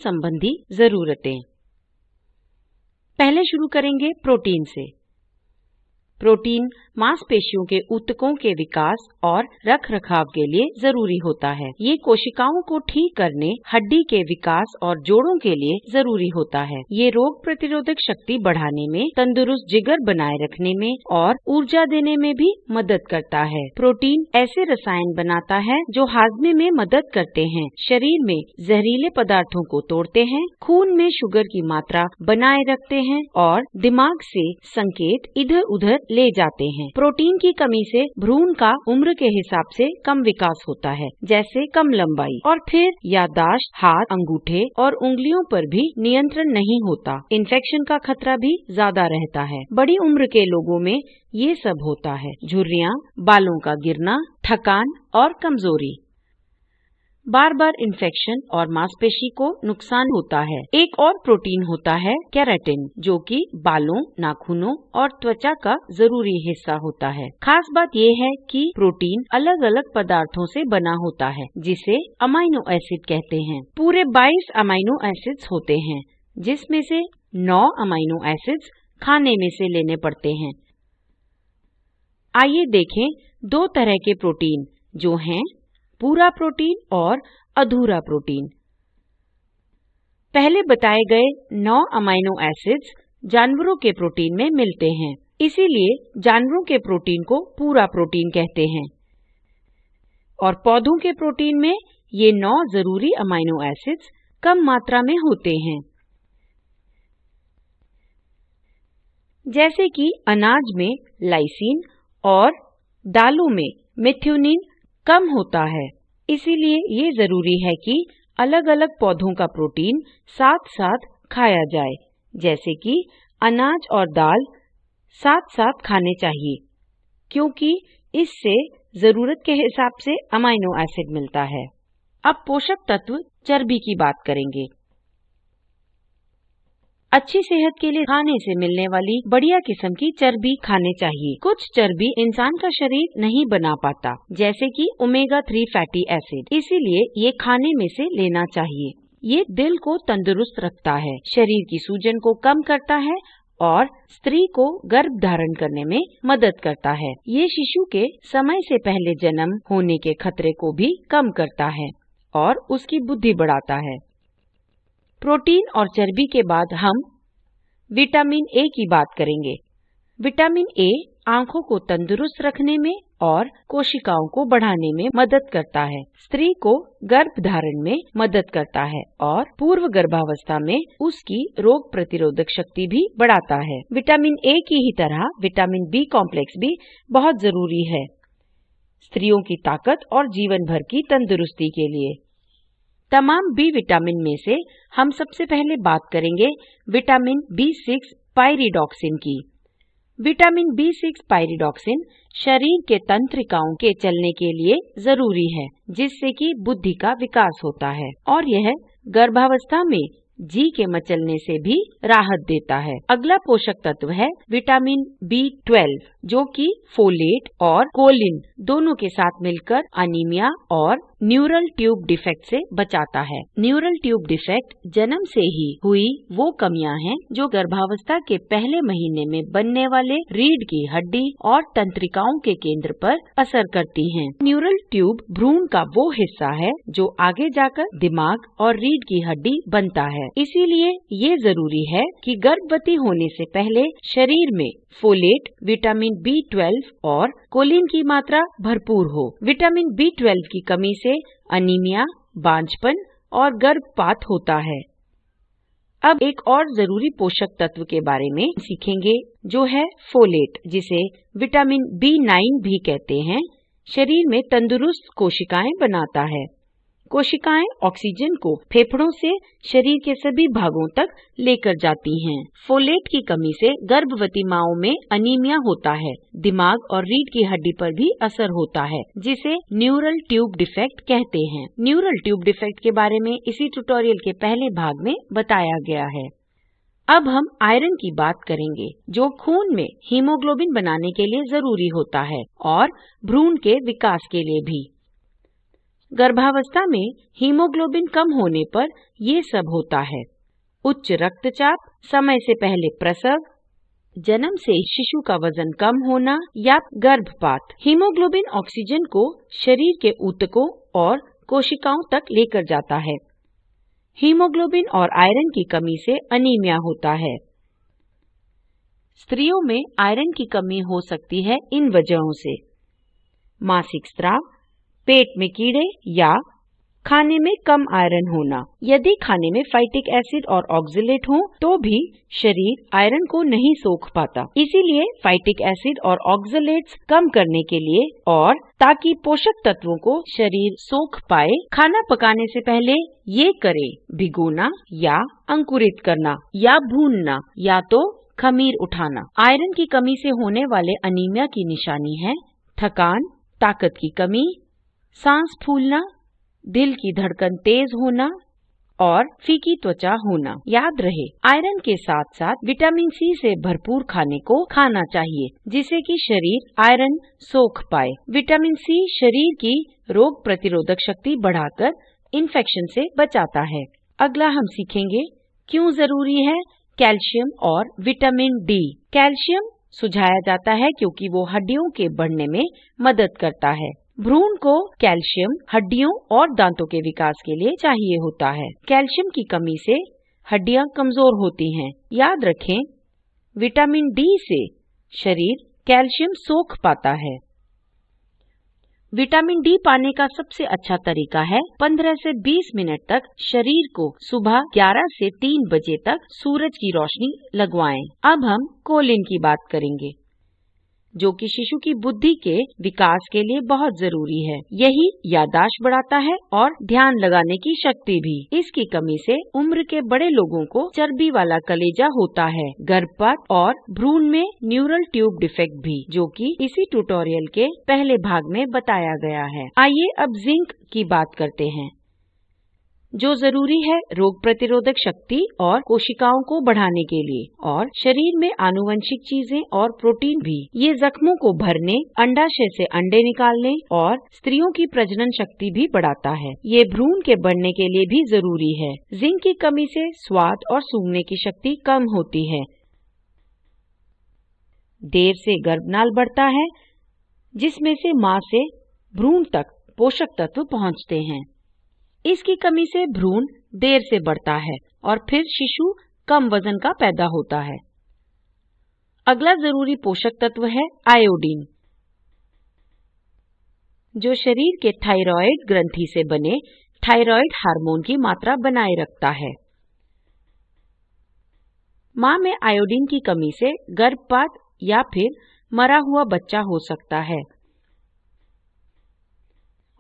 संबंधी जरूरतें। पहले शुरू करेंगे प्रोटीन से। प्रोटीन मांसपेशियों के ऊतकों के विकास और रखरखाव के लिए जरूरी होता है। ये कोशिकाओं को ठीक करने, हड्डी के विकास और जोड़ों के लिए जरूरी होता है। ये रोग प्रतिरोधक शक्ति बढ़ाने में, तंदुरुस्त जिगर बनाए रखने में और ऊर्जा देने में भी मदद करता है। प्रोटीन ऐसे रसायन बनाता है जो हाजमे में मदद करते हैं, शरीर में जहरीले पदार्थों को तोड़ते हैं, खून में शुगर की मात्रा बनाए रखते हैं और दिमाग से संकेत इधर उधर ले जाते हैं। प्रोटीन की कमी से भ्रूण का उम्र के हिसाब से कम विकास होता है, जैसे कम लंबाई, और फिर याददाश्त, हाथ, अंगूठे और उंगलियों पर भी नियंत्रण नहीं होता। इन्फेक्शन का खतरा भी ज्यादा रहता है। बड़ी उम्र के लोगों में ये सब होता है: झुर्रियां, बालों का गिरना, थकान और कमजोरी। बार बार इन्फेक्शन और मांसपेशी को नुकसान होता है। एक और प्रोटीन होता है केराटिन, जो कि बालों, नाखूनों और त्वचा का जरूरी हिस्सा होता है। खास बात ये है कि प्रोटीन अलग अलग पदार्थों से बना होता है, जिसे अमाइनो एसिड कहते हैं। पूरे 22 अमाइनो एसिड्स होते हैं, जिसमें से 9 अमाइनो एसिड्स खाने में से लेने पड़ते हैं। आइए देखें दो तरह के प्रोटीन, जो हैं पूरा प्रोटीन और अधूरा प्रोटीन। पहले बताए गए 9 अमाइनो एसिड्स जानवरों के प्रोटीन में मिलते हैं, इसीलिए जानवरों के प्रोटीन को पूरा प्रोटीन कहते हैं। और पौधों के प्रोटीन में ये 9 जरूरी अमाइनो एसिड्स कम मात्रा में होते हैं। जैसे कि अनाज में लाइसिन और दालों में मेथ्योनिन कम होता है, इसीलिए ये जरूरी है कि अलग अलग पौधों का प्रोटीन साथ साथ खाया जाए। जैसे कि अनाज और दाल साथ साथ खाने चाहिए, क्योंकि इससे जरूरत के हिसाब से अमाइनो एसिड मिलता है। अब पोषक तत्व चर्बी की बात करेंगे। अच्छी सेहत के लिए खाने से मिलने वाली बढ़िया किस्म की चर्बी खाने चाहिए। कुछ चर्बी इंसान का शरीर नहीं बना पाता, जैसे कि ओमेगा 3 फैटी एसिड, इसीलिए ये खाने में से लेना चाहिए। ये दिल को तंदुरुस्त रखता है, शरीर की सूजन को कम करता है और स्त्री को गर्भ धारण करने में मदद करता है। ये शिशु के समय से पहले जन्म होने के खतरे को भी कम करता है और उसकी बुद्धि बढ़ाता है। प्रोटीन और चर्बी के बाद हम विटामिन ए की बात करेंगे। विटामिन ए आंखों को तंदुरुस्त रखने में और कोशिकाओं को बढ़ाने में मदद करता है, स्त्री को गर्भ धारण में मदद करता है और पूर्व गर्भावस्था में उसकी रोग प्रतिरोधक शक्ति भी बढ़ाता है। विटामिन ए की ही तरह विटामिन बी कॉम्प्लेक्स भी बहुत जरूरी है स्त्रियों की ताकत और जीवन भर की तंदुरुस्ती के लिए। तमाम बी विटामिन में से हम सबसे पहले बात करेंगे विटामिन B6 पायरिडॉक्सिन की। विटामिन B6 पायरिडॉक्सिन शरीर के तंत्रिकाओं के चलने के लिए जरूरी है, जिससे कि बुद्धि का विकास होता है और यह गर्भावस्था में जी के मचलने से भी राहत देता है। अगला पोषक तत्व है विटामिन B12, जो कि फोलेट और कोलिन दोनों के साथ मिलकर अनीमिया और न्यूरल ट्यूब डिफेक्ट से बचाता है। न्यूरल ट्यूब डिफेक्ट जन्म से ही हुई वो कमियां हैं जो गर्भावस्था के पहले महीने में बनने वाले रीढ़ की हड्डी और तंत्रिकाओं के केंद्र पर असर करती हैं। न्यूरल ट्यूब भ्रूण का वो हिस्सा है जो आगे जाकर दिमाग और रीढ़ की हड्डी बनता है। इसीलिए ये जरूरी है कि गर्भवती होने से पहले शरीर में फोलेट, विटामिन B12 और कोलिन की मात्रा भरपूर हो। विटामिन B12 की कमी से अनीमिया, बांझपन और गर्भपात होता है। अब एक और जरूरी पोषक तत्व के बारे में सीखेंगे, जो है फोलेट, जिसे विटामिन B9 भी कहते हैं। शरीर में तंदुरुस्त कोशिकाएं बनाता है। कोशिकाएं ऑक्सीजन को फेफड़ों से शरीर के सभी भागों तक लेकर जाती हैं। फोलेट की कमी से गर्भवती माओं में अनीमिया होता है। दिमाग और रीढ़ की हड्डी पर भी असर होता है, जिसे न्यूरल ट्यूब डिफेक्ट कहते हैं। न्यूरल ट्यूब डिफेक्ट के बारे में इसी ट्यूटोरियल के पहले भाग में बताया गया है। अब हम आयरन की बात करेंगे, जो खून में हीमोग्लोबिन बनाने के लिए जरूरी होता है और भ्रूण के विकास के लिए भी। गर्भावस्था में हीमोग्लोबिन कम होने पर ये सब होता है। उच्च रक्तचाप, समय से पहले प्रसव, जन्म से शिशु का वजन कम होना या गर्भपात। हीमोग्लोबिन ऑक्सीजन को शरीर के ऊतकों और कोशिकाओं तक लेकर जाता है। हीमोग्लोबिन और आयरन की कमी से अनीमिया होता है। स्त्रियों में आयरन की कमी हो सकती है इन वजहों से: मासिक स्राव, पेट में कीड़े या खाने में कम आयरन होना। यदि खाने में फाइटिक एसिड और ऑक्जेलेट हो तो भी शरीर आयरन को नहीं सोख पाता। इसीलिए फाइटिक एसिड और ऑक्जेलेट्स कम करने के लिए और ताकि पोषक तत्वों को शरीर सोख पाए, खाना पकाने से पहले ये करें: भिगोना या अंकुरित करना या भूनना या तो खमीर उठाना। आयरन की कमी से होने वाले अनीमिया की निशानी है थकान, ताकत की कमी, सांस फूलना, दिल की धड़कन तेज होना और फीकी त्वचा होना। याद रहे, आयरन के साथ साथ विटामिन सी से भरपूर खाने को खाना चाहिए जिससे कि शरीर आयरन सोख पाए। विटामिन सी शरीर की रोग प्रतिरोधक शक्ति बढ़ाकर इन्फेक्शन से बचाता है। अगला हम सीखेंगे क्यों जरूरी है कैल्शियम और विटामिन डी। कैल्शियम सुझाया जाता है क्योंकि वो हड्डियों के बढ़ने में मदद करता है। भ्रूण को कैल्शियम हड्डियों और दांतों के विकास के लिए चाहिए होता है। कैल्शियम की कमी से हड्डियां कमजोर होती हैं। याद रखें, विटामिन डी से शरीर कैल्शियम सोख पाता है। विटामिन डी पाने का सबसे अच्छा तरीका है 15 से 20 मिनट तक शरीर को सुबह 11 से 3 बजे तक सूरज की रोशनी लगवाएं। अब हम कोलिन की बात करेंगे जो कि शिशु की बुद्धि के विकास के लिए बहुत जरूरी है। यही याददाश्त बढ़ाता है और ध्यान लगाने की शक्ति भी। इसकी कमी से उम्र के बड़े लोगों को चर्बी वाला कलेजा होता है, गर्भपात और भ्रूण में न्यूरल ट्यूब डिफेक्ट भी, जो कि इसी ट्यूटोरियल के पहले भाग में बताया गया है। आइए अब जिंक की बात करते हैं जो जरूरी है रोग प्रतिरोधक शक्ति और कोशिकाओं को बढ़ाने के लिए, और शरीर में आनुवंशिक चीजें और प्रोटीन भी। ये जख्मों को भरने, अंडाशय से अंडे निकालने और स्त्रियों की प्रजनन शक्ति भी बढ़ाता है। ये भ्रूण के बढ़ने के लिए भी जरूरी है। जिंक की कमी से स्वाद और सूंघने की शक्ति कम होती है। देर से गर्भनाल बढ़ता है जिसमें से मां से भ्रूण तक पोषक तत्व पहुंचते हैं। इसकी कमी से भ्रूण देर से बढ़ता है और फिर शिशु कम वजन का पैदा होता है। अगला जरूरी पोषक तत्व है आयोडीन, जो शरीर के थायराइड ग्रंथि से बने थायराइड हार्मोन की मात्रा बनाए रखता है। मां में आयोडीन की कमी से गर्भपात या फिर मरा हुआ बच्चा हो सकता है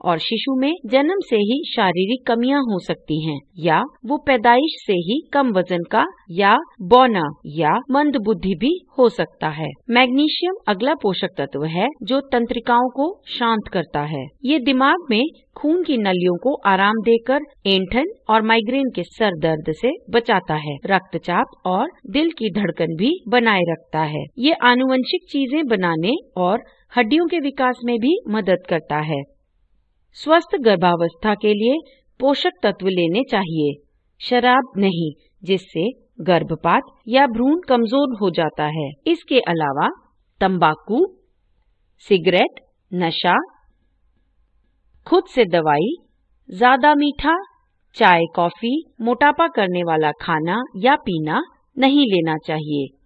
और शिशु में जन्म से ही शारीरिक कमियां हो सकती हैं या वो पैदाइश से ही कम वजन का या बौना या मंद बुद्धि भी हो सकता है। मैग्नीशियम अगला पोषक तत्व है जो तंत्रिकाओं को शांत करता है। ये दिमाग में खून की नलियों को आराम देकर ऐंठन और माइग्रेन के सर दर्द से बचाता है। रक्तचाप और दिल की धड़कन भी बनाए रखता है। ये आनुवंशिक चीजें बनाने और हड्डियों के विकास में भी मदद करता है। स्वस्थ गर्भावस्था के लिए पोषक तत्व लेने चाहिए, शराब नहीं, जिससे गर्भपात या भ्रूण कमजोर हो जाता है। इसके अलावा तंबाकू, सिगरेट, नशा, खुद से दवाई, ज्यादा मीठा, चाय, कॉफी, मोटापा करने वाला खाना या पीना नहीं लेना चाहिए।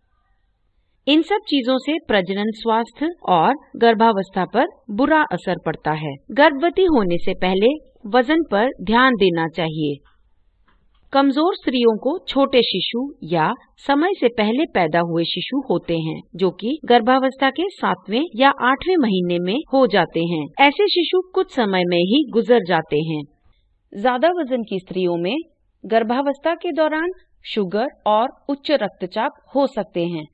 इन सब चीजों से प्रजनन स्वास्थ्य और गर्भावस्था पर बुरा असर पड़ता है। गर्भवती होने से पहले वजन पर ध्यान देना चाहिए। कमजोर स्त्रियों को छोटे शिशु या समय से पहले पैदा हुए शिशु होते हैं जो कि गर्भावस्था के 7वें या 8वें महीने में हो जाते हैं। ऐसे शिशु कुछ समय में ही गुजर जाते हैं। ज्यादा वजन की स्त्रियों में गर्भावस्था के दौरान शुगर और उच्च रक्तचाप हो सकते हैं,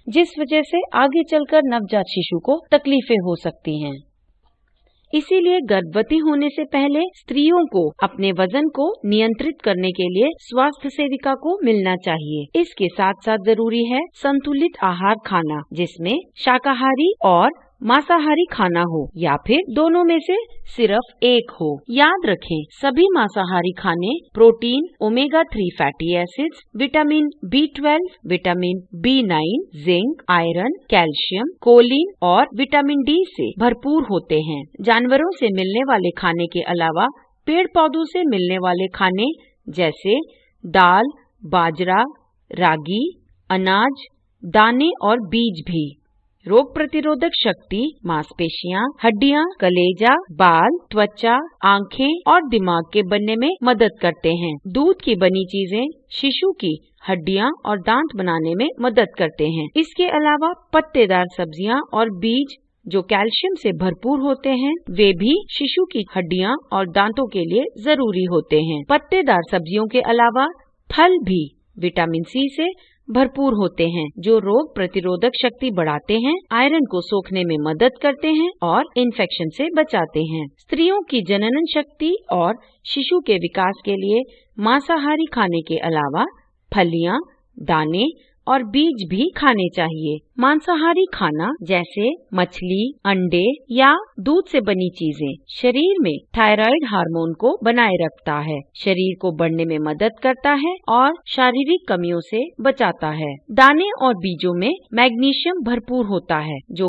जिस वजह से आगे चलकर नवजात शिशु को तकलीफें हो सकती हैं। इसीलिए गर्भवती होने से पहले स्त्रियों को अपने वजन को नियंत्रित करने के लिए स्वास्थ्य सेविका को मिलना चाहिए। इसके साथ साथ जरूरी है संतुलित आहार खाना, जिसमें शाकाहारी और मांसाहारी खाना हो या फिर दोनों में से सिर्फ एक हो। याद रखें, सभी मांसाहारी खाने protein, omega 3 fatty acids, vitamin B12, vitamin B9, zinc, iron, calcium, choline और विटामिन D से भरपूर होते हैं। जानवरों से मिलने वाले खाने के अलावा पेड़ पौधों से मिलने वाले खाने जैसे दाल, बाजरा, रागी, अनाज, दाने और बीज भी रोग प्रतिरोधक शक्ति, मांसपेशियां, हड्डियां, कलेजा, बाल, त्वचा, आंखें और दिमाग के बनने में मदद करते हैं। दूध की बनी चीजें शिशु की हड्डियां और दांत बनाने में मदद करते हैं। इसके अलावा पत्तेदार सब्जियां और बीज जो कैल्शियम से भरपूर होते हैं, वे भी शिशु की हड्डियां और दांतों के लिए जरूरी होते हैं। पत्तेदार सब्जियों के अलावा फल भी विटामिन C से भरपूर होते हैं, जो रोग प्रतिरोधक शक्ति बढ़ाते हैं, आयरन को सोखने में मदद करते हैं और इन्फेक्शन से बचाते हैं। स्त्रियों की जनन शक्ति और शिशु के विकास के लिए मांसाहारी खाने के अलावा फलियां, दाने और बीज भी खाने चाहिए। मांसाहारी खाना जैसे मछली, अंडे या दूध से बनी चीजें शरीर में थायराइड हार्मोन को बनाए रखता है, शरीर को बढ़ने में मदद करता है और शारीरिक कमियों से बचाता है। दाने और बीजों में मैग्नीशियम भरपूर होता है, जो